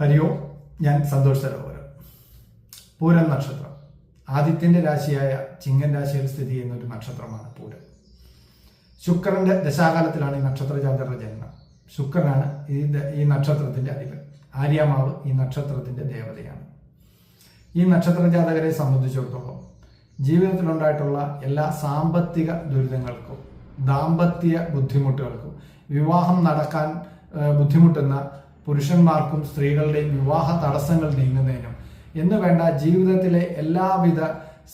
ഹരി ഓം. ഞാൻ സന്തോഷ് സരോവരം. പൂരം നക്ഷത്രം ആദിത്യന്റെ രാശിയായ ചിങ്ങൻ രാശിയിൽ സ്ഥിതി ചെയ്യുന്ന ഒരു നക്ഷത്രമാണ് പൂരം. ശുക്രന്റെ ദശാകാലത്തിലാണ് ഈ നക്ഷത്ര ജാതകരുടെ ജന്മം. ശുക്രനാണ് ഈ നക്ഷത്രത്തിന്റെ അധിപൻ. ആര്യാമാവ് ഈ നക്ഷത്രത്തിന്റെ ദേവതയാണ്. ഈ നക്ഷത്ര ജാതകരെ സംബന്ധിച്ചിടത്തോളം ജീവിതത്തിലുണ്ടായിട്ടുള്ള എല്ലാ സാമ്പത്തിക ദുരിതങ്ങൾക്കും ദാമ്പത്യ ബുദ്ധിമുട്ടുകൾക്കും വിവാഹം നടക്കാൻ ബുദ്ധിമുട്ടുന്ന പുരുഷന്മാർക്കും സ്ത്രീകളുടെയും വിവാഹ തടസ്സങ്ങൾ നീങ്ങുന്നതിനും എന്ന് വേണ്ട ജീവിതത്തിലെ എല്ലാവിധ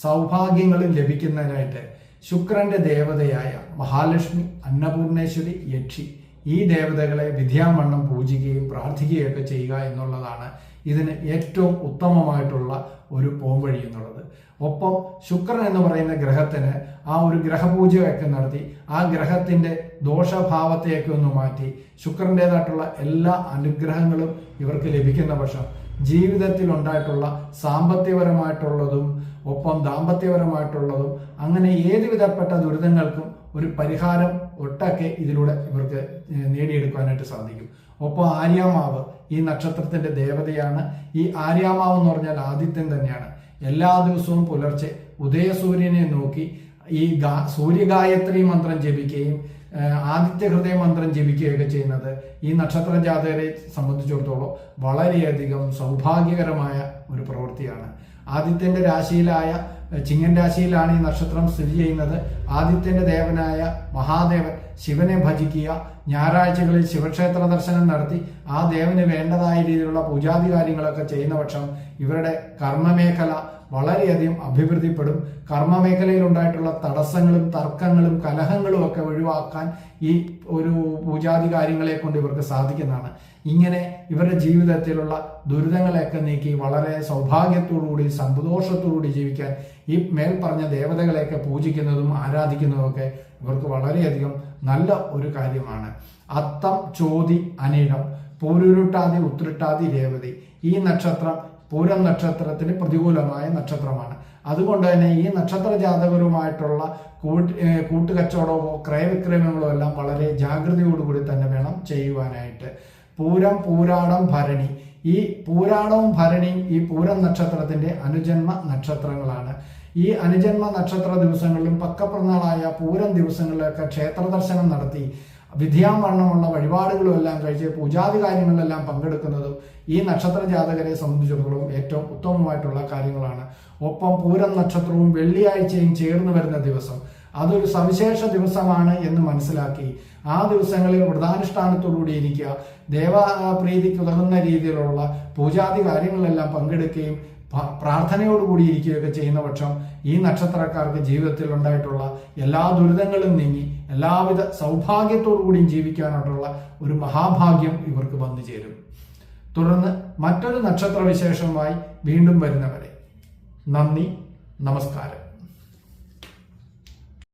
സൗഭാഗ്യങ്ങളും ലഭിക്കുന്നതിനായിട്ട് ശുക്രന്റെ ദേവതയായ മഹാലക്ഷ്മി, അന്നപൂർണേശ്വരി, യക്ഷി ഈ ദേവതകളെ വിദ്യാവണ്ണം പൂജിക്കുകയും പ്രാർത്ഥിക്കുകയൊക്കെ ചെയ്യുക എന്നുള്ളതാണ് ഇതിന് ഏറ്റവും ഉത്തമമായിട്ടുള്ള ഒരു പോംവഴി എന്നുള്ളത്. ഒപ്പം ശുക്രൻ എന്ന് പറയുന്ന ഗ്രഹത്തിന് ആ ഒരു ഗ്രഹപൂജയൊക്കെ നടത്തി ആ ഗ്രഹത്തിന്റെ ദോഷഭാവത്തെയൊക്കെ ഒന്ന് മാറ്റി ശുക്രൻ്റെതായിട്ടുള്ള എല്ലാ അനുഗ്രഹങ്ങളും ഇവർക്ക് ലഭിക്കുന്ന പക്ഷം ജീവിതത്തിൽ ഉണ്ടായിട്ടുള്ള സാമ്പത്തികപരമായിട്ടുള്ളതും ഒപ്പം ദാമ്പത്യപരമായിട്ടുള്ളതും അങ്ങനെ ഏത് വിധപ്പെട്ട ദുരിതങ്ങൾക്കും ഒരു പരിഹാരം ഒട്ടൊക്കെ ഇതിലൂടെ ഇവർക്ക് നേടിയെടുക്കാനായിട്ട് സാധിക്കും. ഒപ്പം ആര്യാമാവ് ഈ നക്ഷത്രത്തിന്റെ ദേവതയാണ്. ഈ ആര്യാമാവ് എന്ന് പറഞ്ഞാൽ ആദിത്യൻ തന്നെയാണ്. എല്ലാ ദിവസവും പുലർച്ചെ ഉദയസൂര്യനെ നോക്കി ഈ സൂര്യഗായത്രി മന്ത്രം ജപിക്കുകയും ആദിത്യ ഹൃദയ മന്ത്രം ജപിക്കുകയൊക്കെ ചെയ്യുന്നത് ഈ നക്ഷത്ര ജാതകരെ സംബന്ധിച്ചിടത്തോളം വളരെയധികം സൗഭാഗ്യകരമായ ഒരു പ്രവൃത്തിയാണ്. ആദിത്യന്റെ രാശിയിലായ ചിങ്ങൻ രാശിയിലാണ് ഈ നക്ഷത്രം സ്ഥിതി ചെയ്യുന്നത്. ആദിത്യന്റെ ദേവനായ മഹാദേവൻ ശിവനെ ഭജിക്കുക, ഞായറാഴ്ചകളിൽ ശിവക്ഷേത്ര ദർശനം നടത്തി ആ ദേവന് വേണ്ടതായ രീതിയിലുള്ള പൂജാതി കാര്യങ്ങളൊക്കെ ചെയ്യുന്ന പക്ഷം ഇവരുടെ കർമ്മമേഖല വളരെയധികം അഭിവൃദ്ധിപ്പെടും. കർമ്മമേഖലയിൽ ഉണ്ടായിട്ടുള്ള തടസ്സങ്ങളും തർക്കങ്ങളും കലഹങ്ങളും ഒക്കെ ഒഴിവാക്കാൻ ഈ ഒരു പൂജാതി കാര്യങ്ങളെ കൊണ്ട് ഇവർക്ക് സാധിക്കുന്നതാണ്. ഇങ്ങനെ ഇവരുടെ ജീവിതത്തിലുള്ള ദുരിതങ്ങളെയൊക്കെ നീക്കി വളരെ സൗഭാഗ്യത്തോടുകൂടി സന്തോഷത്തോടുകൂടി ജീവിക്കാൻ ഈ മേൽപ്പറഞ്ഞ ദേവതകളെയൊക്കെ പൂജിക്കുന്നതും ആരാധിക്കുന്നതും ഒക്കെ ഇവർക്ക് വളരെയധികം നല്ല ഒരു കാര്യമാണ്. അത്തം, ചോതി, അനിഴം, പൂരുരുട്ടാതി, ഉത്രട്ടാതി, രേവതി ഈ നക്ഷത്രം പൂരം നക്ഷത്രത്തിന് പ്രതികൂലമായ നക്ഷത്രമാണ്. അതുകൊണ്ട് തന്നെ ഈ നക്ഷത്ര ജാതകരുമായിട്ടുള്ള കൂട്ടുകച്ചവടമോ ക്രയവിക്രയങ്ങളോ എല്ലാം വളരെ ജാഗ്രതയോടുകൂടി തന്നെ വേണം ചെയ്യുവാനായിട്ട്. പൂരം, പൂരാടം, ഭരണി ഈ പൂരാടവും ഭരണിയും ഈ പൂരം നക്ഷത്രത്തിന്റെ അനുജന്മ നക്ഷത്രങ്ങളാണ്. ഈ അനുജന്മ നക്ഷത്ര ദിവസങ്ങളിലും പക്കപ്പിറന്നാളായ പൂരം ദിവസങ്ങളിലൊക്കെ ക്ഷേത്ര ദർശനം നടത്തി വിദ്യാവണ്ണമുള്ള വഴിപാടുകളും എല്ലാം കഴിച്ച് പൂജാതി കാര്യങ്ങളിലെല്ലാം പങ്കെടുക്കുന്നതും ഈ നക്ഷത്ര ജാതകരെ സംബന്ധിച്ചിടത്തോളം ഏറ്റവും ഉത്തമമായിട്ടുള്ള കാര്യങ്ങളാണ്. ഒപ്പം പൂരം നക്ഷത്രവും വെള്ളിയാഴ്ചയും ചേർന്ന് വരുന്ന ദിവസം അതൊരു സവിശേഷ ദിവസമാണ് എന്ന് മനസ്സിലാക്കി ആ ദിവസങ്ങളിൽ വ്രതാനുഷ്ഠാനത്തോടുകൂടി ഇരിക്കുക, ദേവപ്രീതിക്ക് ഉതകുന്ന രീതിയിലുള്ള പൂജാതി കാര്യങ്ങളിലെല്ലാം പങ്കെടുക്കുകയും പ്രാർത്ഥനയോടുകൂടി ഇരിക്കുകയൊക്കെ ചെയ്യുന്ന പക്ഷം ഈ നക്ഷത്രക്കാർക്ക് ജീവിതത്തിൽ ഉണ്ടായിട്ടുള്ള എല്ലാ ദുരിതങ്ങളും നീങ്ങി എല്ലാവിധ സൗഭാഗ്യത്തോടുകൂടിയും ജീവിക്കാനായിട്ടുള്ള ഒരു മഹാഭാഗ്യം ഇവർക്ക് വന്നു ചേരും. തുടർന്ന് മറ്റൊരു നക്ഷത്ര വിശേഷമായി വീണ്ടും വരുന്നവരെ നന്ദി, നമസ്കാരം.